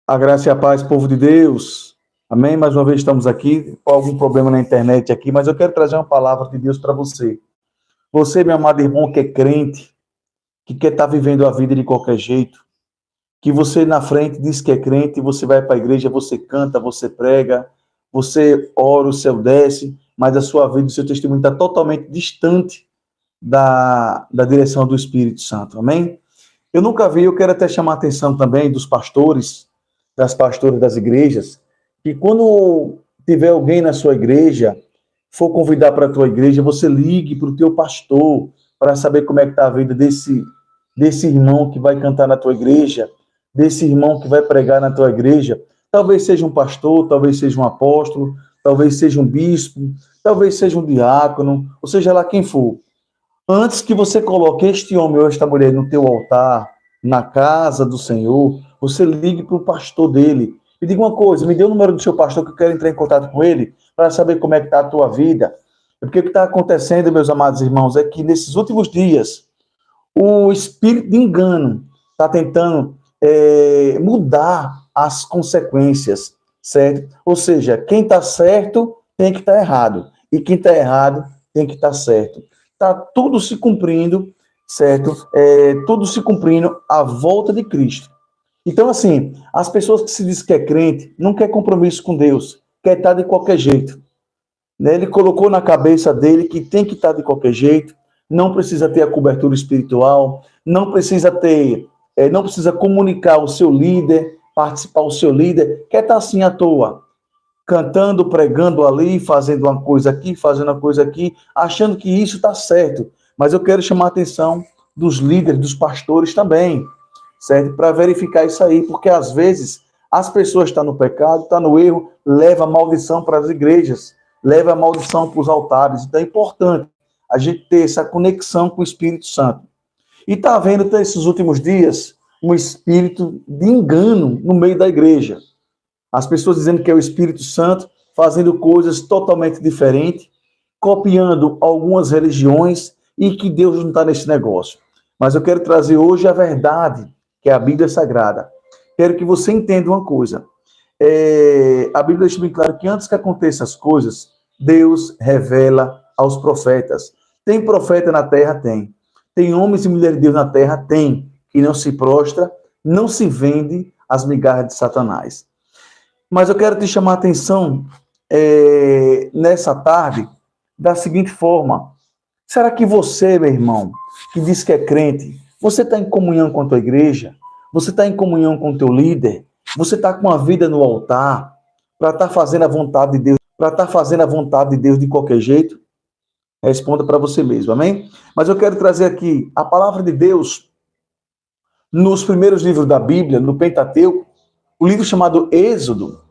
A graça e a paz, povo de Deus. Amém? Mais uma vez estamos aqui, com algum problema na internet aqui, mas eu quero trazer uma palavra de Deus para você. Você, meu amado irmão, que é crente, que quer estar vivendo a vida de qualquer jeito, que você na frente diz que é crente, você vai para a igreja, você canta, você prega, você ora, o céu desce, mas a sua vida, o seu testemunho está totalmente distante da direção do Espírito Santo. Amém? Eu nunca vi, eu quero até chamar a atenção também dos pastores, das pastoras das igrejas, que quando tiver alguém na sua igreja, for convidar para a tua igreja, você ligue para o teu pastor para saber como é que está a vida desse irmão que vai cantar na tua igreja, desse irmão que vai pregar na tua igreja. Talvez seja um pastor, talvez seja um apóstolo, talvez seja um bispo, talvez seja um diácono, ou seja lá quem for. Antes que você coloque este homem ou esta mulher no teu altar, na casa do Senhor, você ligue para o pastor dele e diga uma coisa, me dê o número do seu pastor que eu quero entrar em contato com ele para saber como é que está a tua vida. Porque o que está acontecendo, meus amados irmãos, é que nesses últimos dias, o espírito de engano está tentando mudar as consequências, certo? Ou seja, quem está certo tem que estar errado, e quem está errado tem que estar certo. Está tudo se cumprindo, certo? Tudo se cumprindo à volta de Cristo. Então, assim, as pessoas que se dizem que é crente, não quer compromisso com Deus, quer estar de qualquer jeito. Né? Ele colocou na cabeça dele que tem que estar de qualquer jeito, não precisa ter a cobertura espiritual, não precisa comunicar o seu líder, participar o seu líder, quer estar assim à toa, cantando, pregando ali, fazendo uma coisa aqui, fazendo uma coisa aqui, achando que isso está certo. Mas eu quero chamar a atenção dos líderes, dos pastores também, certo? Para verificar isso aí, porque às vezes as pessoas estão no pecado, estão no erro, leva a maldição para as igrejas, leva a maldição para os altares. Então é importante a gente ter essa conexão com o Espírito Santo. E está havendo nesses últimos dias um espírito de engano no meio da igreja. As pessoas dizendo que é o Espírito Santo, fazendo coisas totalmente diferentes, copiando algumas religiões e que Deus não está nesse negócio. Mas eu quero trazer hoje a verdade, que é a Bíblia Sagrada. Quero que você entenda uma coisa. A Bíblia deixa bem claro que antes que aconteçam as coisas, Deus revela aos profetas. Tem profeta na terra? Tem. Tem homens e mulheres de Deus na terra? Tem. Que não se prostra, não se vende às migalhas de Satanás. Mas eu quero te chamar a atenção nessa tarde da seguinte forma. Será que você, meu irmão, que diz que é crente, você está em comunhão com a tua igreja? Você está em comunhão com o teu líder? Você está com a vida no altar para estar fazendo a vontade de Deus, para estar fazendo a vontade de Deus de qualquer jeito? Responda para você mesmo, amém? Mas eu quero trazer aqui a palavra de Deus nos primeiros livros da Bíblia, no Pentateuco, o livro chamado Êxodo.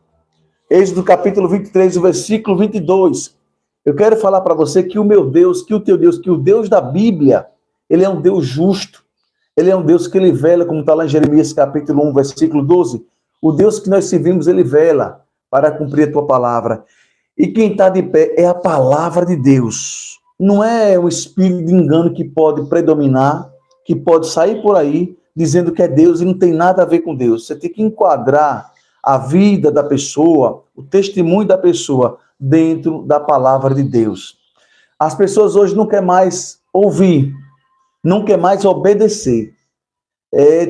Êxodo capítulo 23, o versículo 22. Eu quero falar para você que o meu Deus, que o teu Deus, que o Deus da Bíblia, ele é um Deus justo. Ele é um Deus que ele vela, como está lá em Jeremias capítulo 1, versículo 12. O Deus que nós servimos, ele vela para cumprir a tua palavra. E quem está de pé é a palavra de Deus. Não é o espírito de engano que pode predominar, que pode sair por aí dizendo que é Deus e não tem nada a ver com Deus. Você tem que enquadrar a vida da pessoa, o testemunho da pessoa dentro da palavra de Deus. As pessoas hoje não querem mais ouvir, não querem mais obedecer.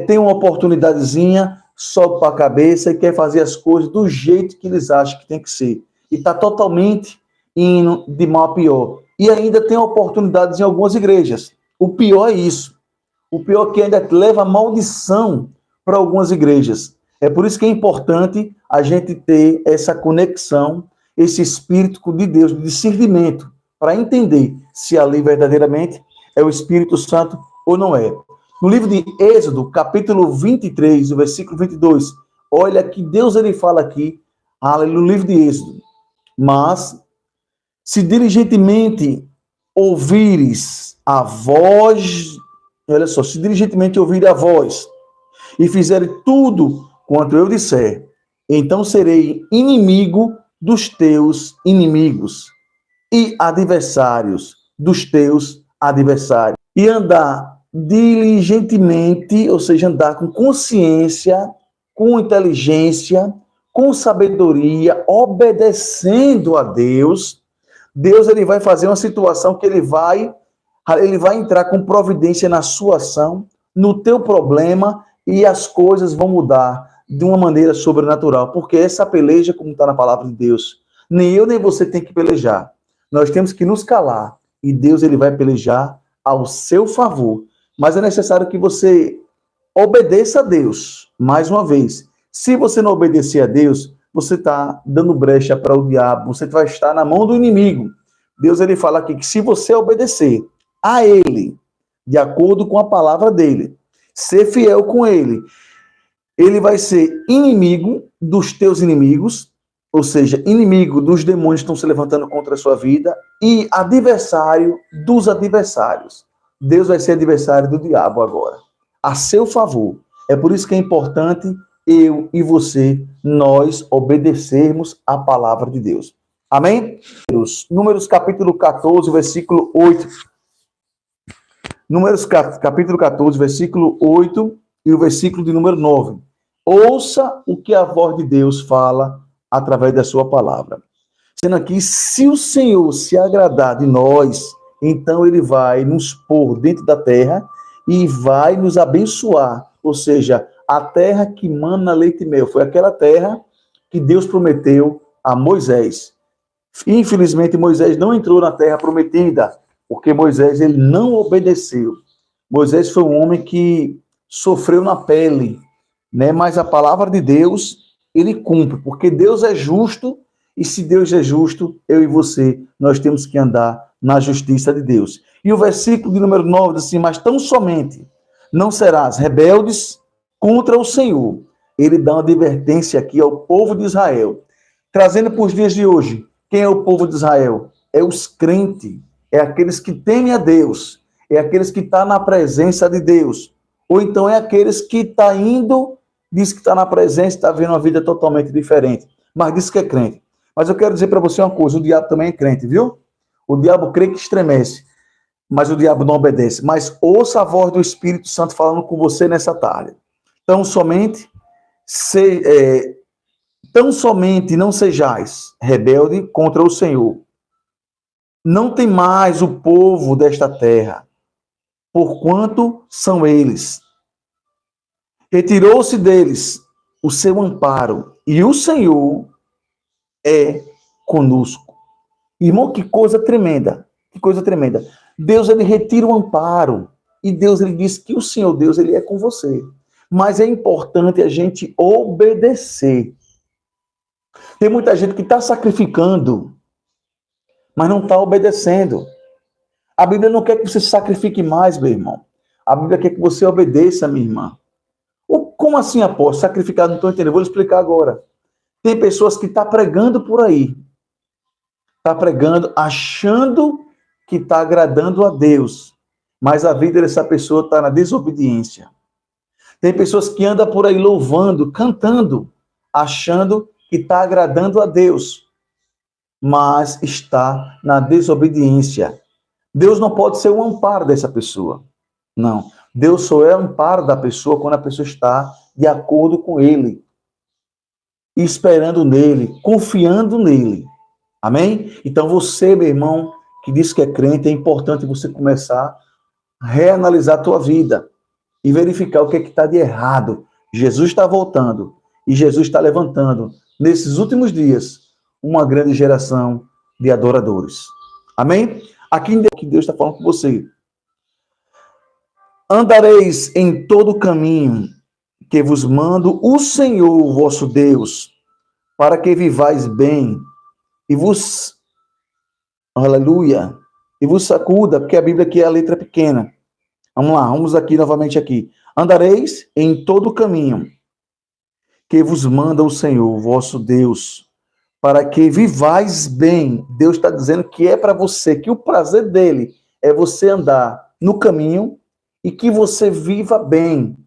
Tem uma oportunidadezinha, sobe para a cabeça e quer fazer as coisas do jeito que eles acham que tem que ser. E está totalmente indo de mal a pior. E ainda tem oportunidades em algumas igrejas. O pior é isso. O pior é que ainda leva maldição para algumas igrejas. É por isso que é importante a gente ter essa conexão, esse espírito de Deus, de discernimento, para entender se ali verdadeiramente é o Espírito Santo ou não é. No livro de Êxodo, capítulo 23, o versículo 22, olha que Deus ele fala aqui, no livro de Êxodo. Mas, se diligentemente ouvires a voz, olha só, se diligentemente ouvir a voz e fizerem tudo quanto eu disser, então serei inimigo dos teus inimigos e adversários dos teus adversários. E andar diligentemente, ou seja, andar com consciência, com inteligência, com sabedoria, obedecendo a Deus, Deus ele vai fazer uma situação que ele vai entrar com providência na sua ação, no teu problema, e as coisas vão mudar de uma maneira sobrenatural, porque essa peleja, como está na palavra de Deus, nem eu nem você tem que pelejar. Nós temos que nos calar, e Deus ele vai pelejar ao seu favor. Mas é necessário que você obedeça a Deus, mais uma vez. Se você não obedecer a Deus, você está dando brecha para o diabo, você vai estar na mão do inimigo. Deus ele fala aqui que se você obedecer a ele, de acordo com a palavra dele, ser fiel com ele, ele vai ser inimigo dos teus inimigos, ou seja, inimigo dos demônios que estão se levantando contra a sua vida, e adversário dos adversários. Deus vai ser adversário do diabo agora, a seu favor. É por isso que é importante eu e você, nós obedecermos a palavra de Deus. Amém? Números capítulo 14, versículo 8. Números capítulo 14, versículo 8 e o versículo de número 9. Ouça o que a voz de Deus fala através da sua palavra. Sendo aqui, se o Senhor se agradar de nós, então ele vai nos pôr dentro da terra e vai nos abençoar. Ou seja, a terra que mana leite e mel. Foi aquela terra que Deus prometeu a Moisés. Infelizmente, Moisés não entrou na terra prometida, porque Moisés ele não obedeceu. Moisés foi um homem que sofreu na pele, né? Mas a palavra de Deus, ele cumpre, porque Deus é justo, e se Deus é justo, eu e você, nós temos que andar na justiça de Deus. E o versículo de número 9 diz assim: mas tão somente não serás rebeldes contra o Senhor. Ele dá uma advertência aqui ao povo de Israel, trazendo para os dias de hoje. Quem é o povo de Israel? É os crentes, é aqueles que temem a Deus, é aqueles que estão na presença de Deus, ou então é aqueles que estão indo, diz que está na presença, está vendo uma vida totalmente diferente, mas diz que é crente. Mas eu quero dizer para você uma coisa, o diabo também é crente, viu? O diabo crê que estremece, mas o diabo não obedece. Mas ouça a voz do Espírito Santo falando com você nessa tarde. Tão somente não sejais rebelde contra o Senhor. Não tem mais o povo desta terra, porquanto são eles. Retirou-se deles o seu amparo, e o Senhor é conosco. Irmão, que coisa tremenda, que coisa tremenda. Deus, ele retira o amparo, e Deus, ele diz que o Senhor Deus, ele é com você. Mas é importante a gente obedecer. Tem muita gente que está sacrificando, mas não está obedecendo. A Bíblia não quer que você sacrifique mais, meu irmão. A Bíblia quer que você obedeça, minha irmã. Como assim, apóstolo? Sacrificar, não estou entendendo. Vou lhe explicar agora. Tem pessoas que estão pregando por aí. Está pregando, achando que está agradando a Deus. Mas a vida dessa pessoa está na desobediência. Tem pessoas que andam por aí louvando, cantando, achando que está agradando a Deus, mas está na desobediência. Deus não pode ser o amparo dessa pessoa. Não. Deus só é o amparo da pessoa quando a pessoa está de acordo com Ele, esperando nele, confiando nele. Amém? Então você, meu irmão, que diz que é crente, é importante você começar a reanalisar a tua vida e verificar o que é que está de errado. Jesus está voltando e Jesus está levantando, nesses últimos dias, uma grande geração de adoradores. Amém? Aqui que Deus está falando com você. Andareis em todo o caminho que vos mando o Senhor, vosso Deus, para que vivais bem e vos, aleluia, e vos sacuda, porque a Bíblia aqui é a letra pequena. Vamos lá, vamos aqui novamente aqui. Andareis em todo o caminho que vos manda o Senhor, vosso Deus, para que vivais bem. Deus está dizendo que é para você, que o prazer dele é você andar no caminho e que você viva bem.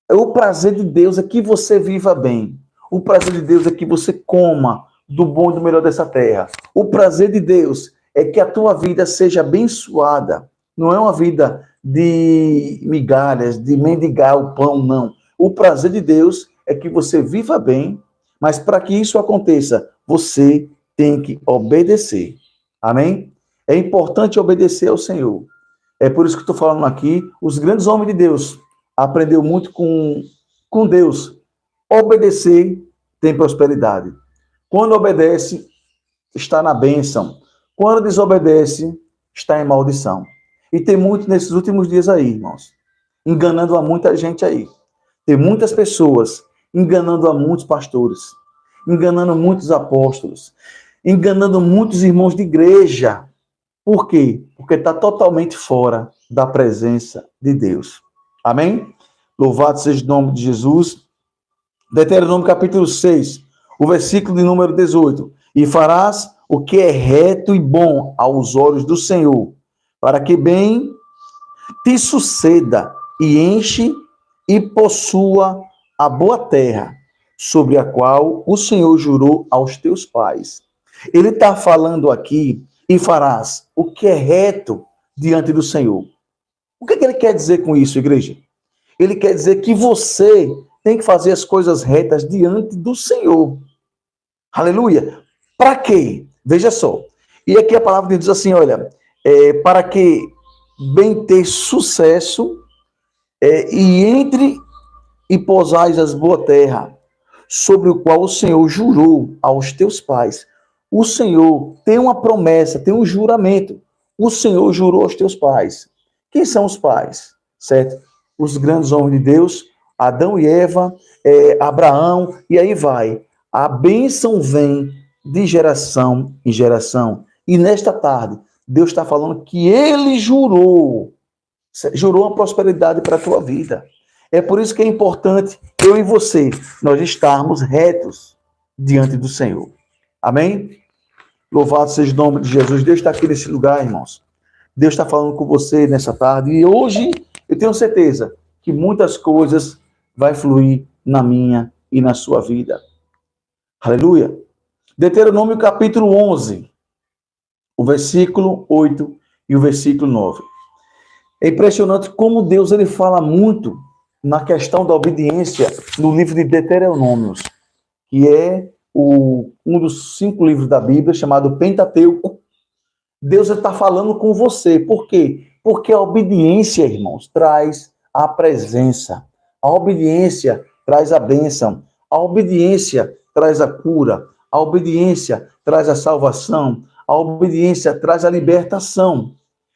O prazer de Deus é que você viva bem. O prazer de Deus é que você coma do bom e do melhor dessa terra. O prazer de Deus é que a tua vida seja abençoada. Não é uma vida de migalhas, de mendigar o pão, não. O prazer de Deus é que você viva bem, mas para que isso aconteça, você tem que obedecer. Amém? É importante obedecer ao Senhor. É por isso que estou falando aqui, os grandes homens de Deus aprendeu muito com Deus. Obedecer tem prosperidade. Quando obedece, está na bênção. Quando desobedece, está em maldição. E tem muito nesses últimos dias aí, irmãos, enganando a muita gente aí. Tem muitas pessoas enganando a muitos pastores, enganando muitos apóstolos, enganando muitos irmãos de igreja. Por quê? Porque está totalmente fora da presença de Deus. Amém? Louvado seja o nome de Jesus. Deuteronômio capítulo 6, o versículo de número 18. E farás o que é reto e bom aos olhos do Senhor, para que bem te suceda e enche e possua a boa terra, sobre a qual o Senhor jurou aos teus pais. Ele está falando aqui, e farás o que é reto diante do Senhor. O que ele quer dizer com isso, igreja? Ele quer dizer que você tem que fazer as coisas retas diante do Senhor. Aleluia. Para quê? Veja só. E aqui a palavra diz assim, olha, para que bem ter sucesso e entre e posais as boa terra, sobre o qual o Senhor jurou aos teus pais. O Senhor tem uma promessa, tem um juramento. O Senhor jurou aos teus pais. Quem são os pais? Certo? Os grandes homens de Deus, Adão e Eva, Abraão, e aí vai. A bênção vem de geração em geração. E nesta tarde, Deus está falando que Ele jurou uma prosperidade para a tua vida. É por isso que é importante eu e você, nós estarmos retos diante do Senhor. Amém? Louvado seja o nome de Jesus. Deus está aqui nesse lugar, irmãos. Deus está falando com você nessa tarde. E hoje eu tenho certeza que muitas coisas vai fluir na minha e na sua vida. Aleluia. Deuteronômio capítulo 11, o versículo 8 e o versículo 9. É impressionante como Deus ele fala muito na questão da obediência no livro de Deuteronômios, que é um dos 5 livros da Bíblia, chamado Pentateuco. Deus está falando com você. Por quê? Porque a obediência, irmãos, traz a presença. A obediência traz a bênção. A obediência traz a cura. A obediência traz a salvação. A obediência traz a libertação.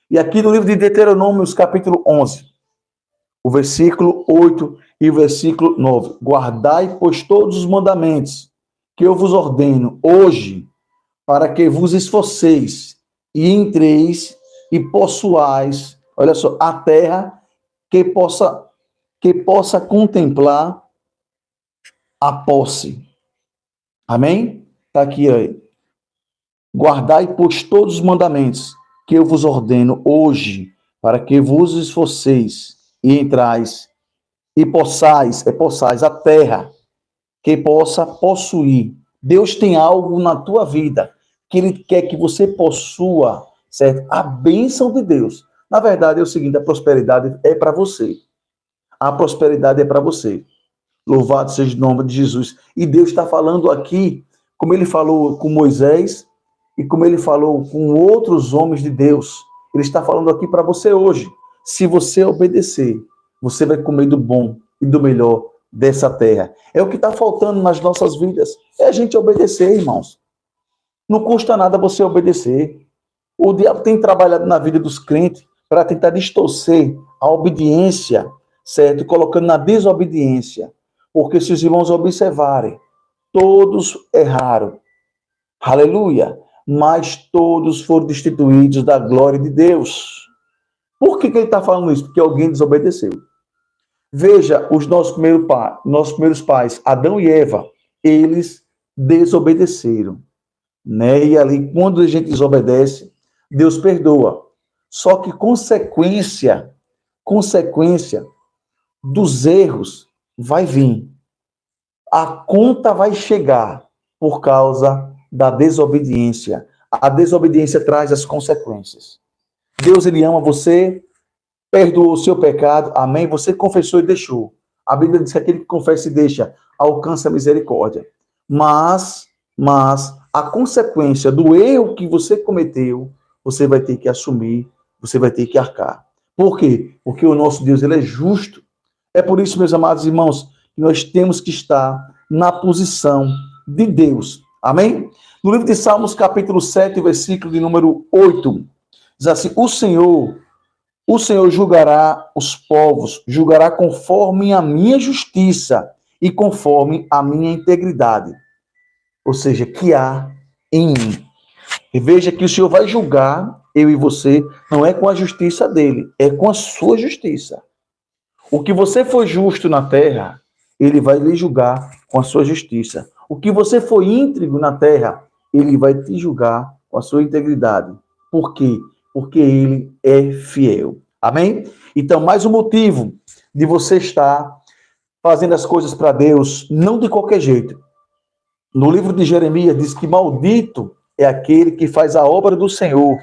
E aqui no livro de Deuteronômios, capítulo 11, o versículo 8 e o versículo 9. Guardai, pois, todos os mandamentos que eu vos ordeno hoje, para que vos esforceis e entreis e possuais, olha só, a terra que possa contemplar a posse. Amém? Está aqui aí. Guardai, pois, todos os mandamentos que eu vos ordeno hoje, para que vos esforceis e entrais e possais a terra que possa possuir. Deus tem algo na tua vida que Ele quer que você possua, certo? A bênção de Deus. Na verdade, é o seguinte, a prosperidade é para você. A prosperidade é para você. Louvado seja o nome de Jesus. E Deus está falando aqui, como Ele falou com Moisés e como Ele falou com outros homens de Deus. Ele está falando aqui para você hoje. Se você obedecer, você vai comer do bom e do melhor dessa terra. É o que está faltando nas nossas vidas. É a gente obedecer, irmãos. Não custa nada você obedecer. O diabo tem trabalhado na vida dos crentes para tentar distorcer a obediência, certo? Colocando na desobediência. Porque se os irmãos observarem, todos erraram. Aleluia. Mas todos foram destituídos da glória de Deus. Por que ele está falando isso? Porque alguém desobedeceu. Veja, os nossos primeiros pais, Adão e Eva, eles desobedeceram. Né? E ali, quando a gente desobedece, Deus perdoa. Só que consequência dos erros vai vir. A conta vai chegar por causa da desobediência. A desobediência traz as consequências. Deus, ele ama você, perdoou o seu pecado, amém? Você confessou e deixou. A Bíblia diz que aquele que confessa e deixa alcança a misericórdia. Mas a consequência do erro que você cometeu, você vai ter que assumir, você vai ter que arcar. Por quê? Porque o nosso Deus, ele é justo. É por isso, meus amados irmãos, que nós temos que estar na posição de Deus. Amém? No livro de Salmos, capítulo 7, versículo de número 8, diz assim: o Senhor julgará os povos, julgará conforme a minha justiça e conforme a minha integridade. Ou seja, que há em mim. E veja que o Senhor vai julgar eu e você, não é com a justiça dele, é com a sua justiça. O que você foi justo na terra, ele vai lhe julgar com a sua justiça. O que você foi íntegro na terra, ele vai te julgar com a sua integridade. Por quê? Porque ele é fiel. Amém? Então, mais um motivo de você estar fazendo as coisas para Deus, não de qualquer jeito. No livro de Jeremias diz que maldito é aquele que faz a obra do Senhor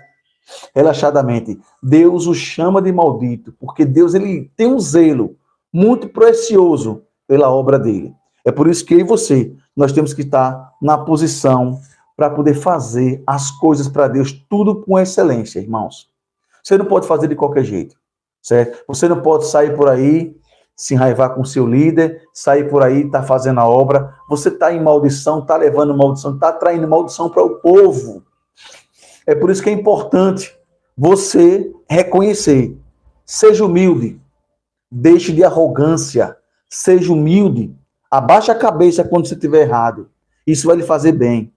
relaxadamente. Deus o chama de maldito, porque Deus, ele tem um zelo muito precioso pela obra dele. É por isso que eu e você, nós temos que estar na posição para poder fazer as coisas para Deus, tudo com excelência, irmãos. Você não pode fazer de qualquer jeito, certo? Você não pode sair por aí, se enraivar com seu líder, sair por aí, tá fazendo a obra, você tá em maldição, tá levando maldição, tá traindo maldição para o povo. É por isso que é importante você reconhecer. Seja humilde. Deixe de arrogância. Seja humilde. Abaixe a cabeça quando você estiver errado. Isso vai lhe fazer bem.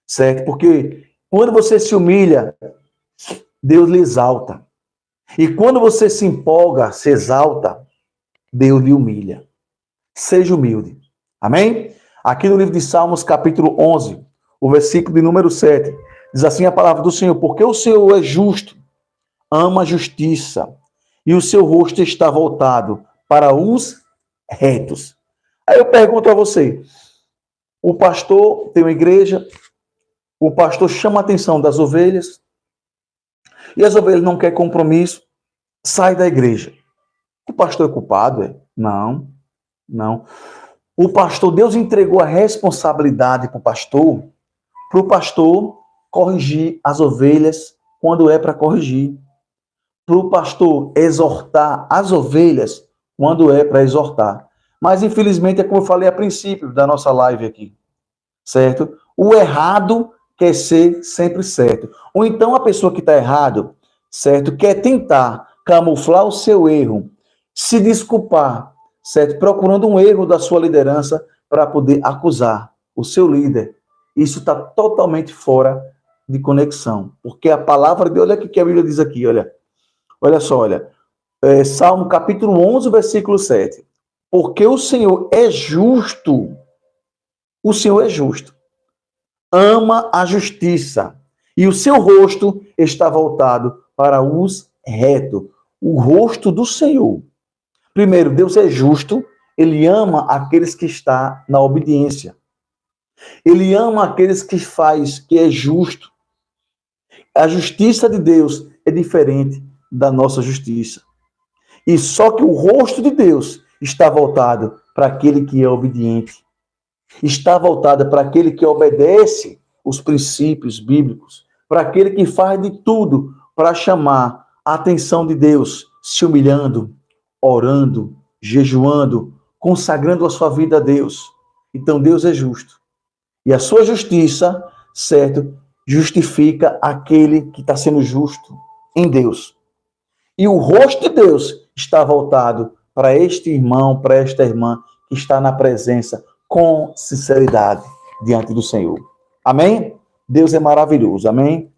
Certo? Porque quando você se humilha, Deus lhe exalta. E quando você se empolga, se exalta, Deus lhe humilha. Seja humilde. Amém? Aqui no livro de Salmos, capítulo 11, o versículo de número 7, diz assim a palavra do Senhor: porque o Senhor é justo, ama a justiça, e o seu rosto está voltado para os retos. Aí eu pergunto a você, o pastor tem uma igreja, o pastor chama a atenção das ovelhas, e as ovelhas não querem compromisso, sai da igreja. O pastor é culpado? É? Não. O pastor, Deus entregou a responsabilidade para o pastor corrigir as ovelhas quando é para corrigir. Para o pastor exortar as ovelhas quando é para exortar. Mas, infelizmente, é como eu falei a princípio da nossa live aqui. Certo? O errado quer ser sempre certo. Ou então a pessoa que está errado, certo, quer tentar camuflar o seu erro, se desculpar, certo? Procurando um erro da sua liderança para poder acusar o seu líder. Isso está totalmente fora de conexão. Porque a palavra de... Olha o que a Bíblia diz aqui, olha. Olha só, olha. Salmo capítulo 11, versículo 7. Porque o Senhor é justo. O Senhor é justo. Ama a justiça. E o seu rosto está voltado para os retos. O rosto do Senhor. Primeiro, Deus é justo. Ele ama aqueles que estão na obediência. Ele ama aqueles que faz, que é justo. A justiça de Deus é diferente da nossa justiça. E só que o rosto de Deus está voltado para aquele que é obediente. Está voltado para aquele que obedece os princípios bíblicos. Para aquele que faz de tudo para chamar a atenção de Deus, se humilhando, orando, jejuando, consagrando a sua vida a Deus. Então Deus é justo. E a sua justiça, certo, justifica aquele que está sendo justo em Deus. E o rosto de Deus está voltado para este irmão, para esta irmã que está na presença com sinceridade diante do Senhor. Amém? Deus é maravilhoso. Amém?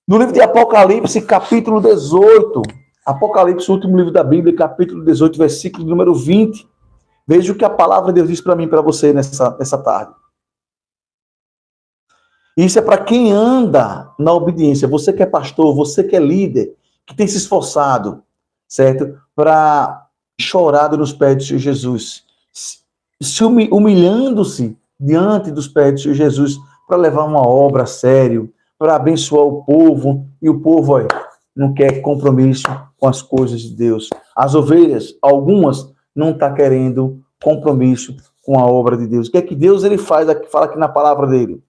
No livro de Apocalipse, capítulo 18, Apocalipse, o último livro da Bíblia, capítulo 18, versículo número 20. Veja o que a palavra de Deus diz para mim e para você nessa tarde. Isso é para quem anda na obediência. Você que é pastor, você que é líder, que tem se esforçado, certo? Para chorar nos pés do Senhor Jesus. Se humilhando-se diante dos pés do Senhor Jesus para levar uma obra a sério, para abençoar o povo. E o povo, não quer compromisso com as coisas de Deus. As ovelhas, algumas, não está querendo compromisso com a obra de Deus. O que é que Deus ele faz, aqui, fala aqui na palavra dele?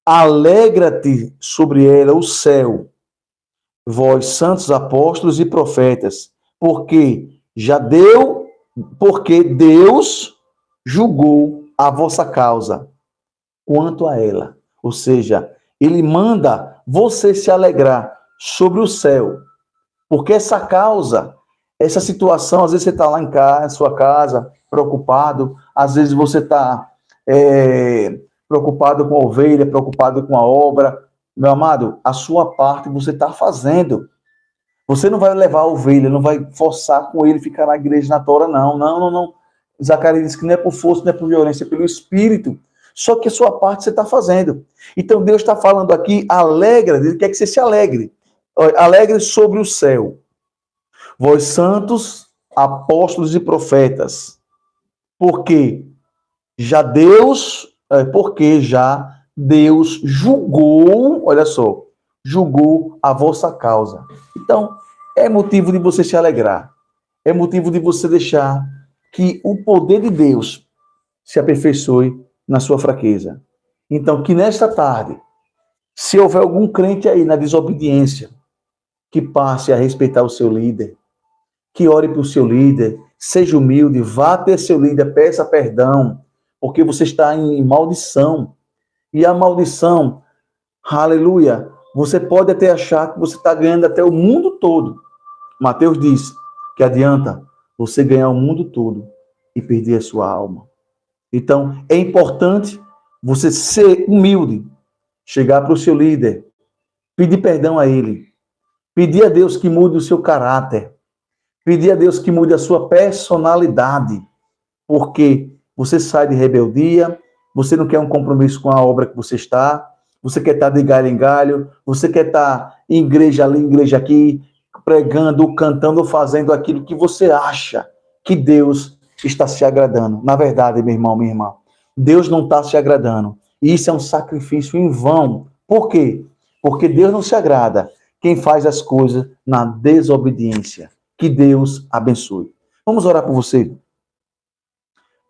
Alegra-te sobre ela o céu, vós santos apóstolos e profetas, porque Deus julgou a vossa causa quanto a ela. Ou seja, ele manda você se alegrar sobre o céu, porque essa causa, essa situação, às vezes você está lá em casa, em sua casa, preocupado, às vezes você está preocupado com a ovelha, preocupado com a obra. Meu amado, a sua parte você está fazendo. Você não vai levar a ovelha, não vai forçar com ele ficar na igreja na tora, não. Não. Zacarias disse que não é por força, não é por violência, é pelo Espírito. Só que a sua parte você está fazendo. Então Deus está falando aqui, alegra, ele quer que você se alegre. Alegre sobre o céu. Vós santos, apóstolos e profetas. Porque já Deus julgou, olha só, julgou a vossa causa. Então, é motivo de você se alegrar. É motivo de você deixar que o poder de Deus se aperfeiçoe na sua fraqueza. Então, que nesta tarde, se houver algum crente aí na desobediência, que passe a respeitar o seu líder, que ore para o seu líder, seja humilde, vá ter seu líder, peça perdão, porque você está em maldição. E a maldição, aleluia, você pode até achar que você está ganhando até o mundo todo. Mateus diz que adianta você ganhar o mundo todo e perder a sua alma. Então, é importante você ser humilde, chegar para o seu líder, pedir perdão a ele, pedir a Deus que mude o seu caráter, pedir a Deus que mude a sua personalidade, porque você sai de rebeldia, você não quer um compromisso com a obra que você está, você quer estar de galho em galho, você quer estar em igreja ali, igreja aqui, pregando, cantando, fazendo aquilo que você acha que Deus está se agradando. Na verdade, meu irmão, minha irmã, Deus não está se agradando. Isso é um sacrifício em vão. Por quê? Porque Deus não se agrada quem faz as coisas na desobediência. Que Deus abençoe. Vamos orar por você.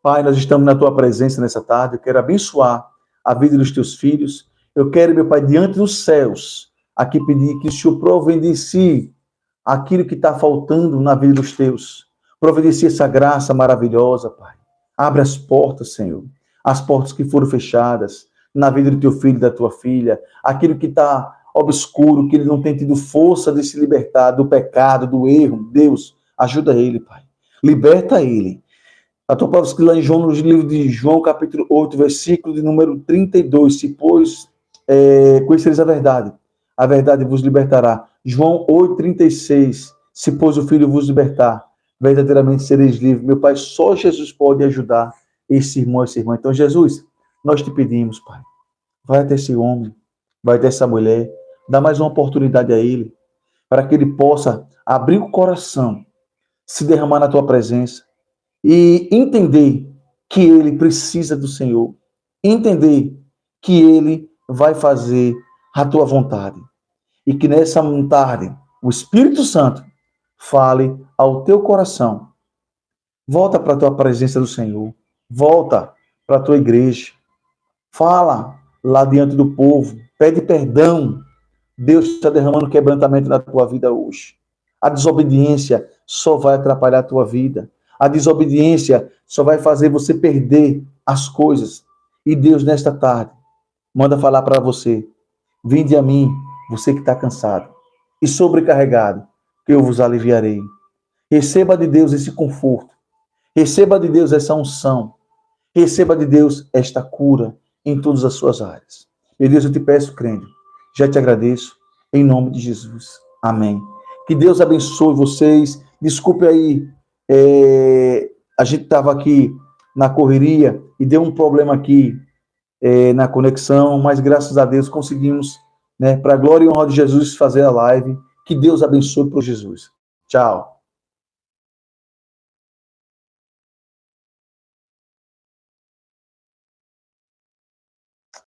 Pai, nós estamos na tua presença nessa tarde. Eu quero abençoar a vida dos teus filhos. Eu quero, meu Pai, diante dos céus, aqui pedir que o Senhor providencie aquilo que está faltando na vida dos teus. Providencie essa graça maravilhosa, Pai. Abre as portas, Senhor. As portas que foram fechadas na vida do teu filho e da tua filha. Aquilo que está obscuro, que ele não tem tido força de se libertar do pecado, do erro. Deus, ajuda ele, Pai. Liberta ele. A tua palavra escrita lá em João, no livro de João, capítulo 8, versículo de número 32. Se, pois, conhecereis a verdade vos libertará. João 8, 36. Se, pois, o Filho vos libertar, verdadeiramente sereis livres. Meu Pai, só Jesus pode ajudar esse irmão, essa irmã. Então, Jesus, nós te pedimos, Pai, vai até esse homem, vai até essa mulher, dá mais uma oportunidade a ele, para que ele possa abrir o coração, se derramar na tua presença e entender que ele precisa do Senhor, entender que ele vai fazer a tua vontade e que nessa tarde o Espírito Santo fale ao teu coração. Volta para a tua presença do Senhor, volta para a tua igreja, fala lá diante do povo, pede perdão. Deus está derramando quebrantamento na tua vida hoje. A desobediência só vai atrapalhar a tua vida. A desobediência só vai fazer você perder as coisas. E Deus, nesta tarde, manda falar para você: vinde a mim, você que está cansado e sobrecarregado, que eu vos aliviarei. Receba de Deus esse conforto. Receba de Deus essa unção. Receba de Deus esta cura em todas as suas áreas. Meu Deus, eu te peço, crendo, já te agradeço, em nome de Jesus. Amém. Que Deus abençoe vocês. Desculpe aí, a gente estava aqui na correria e deu um problema aqui na conexão, mas graças a Deus conseguimos, para a glória e honra de Jesus, fazer a live. Que Deus abençoe por Jesus. Tchau.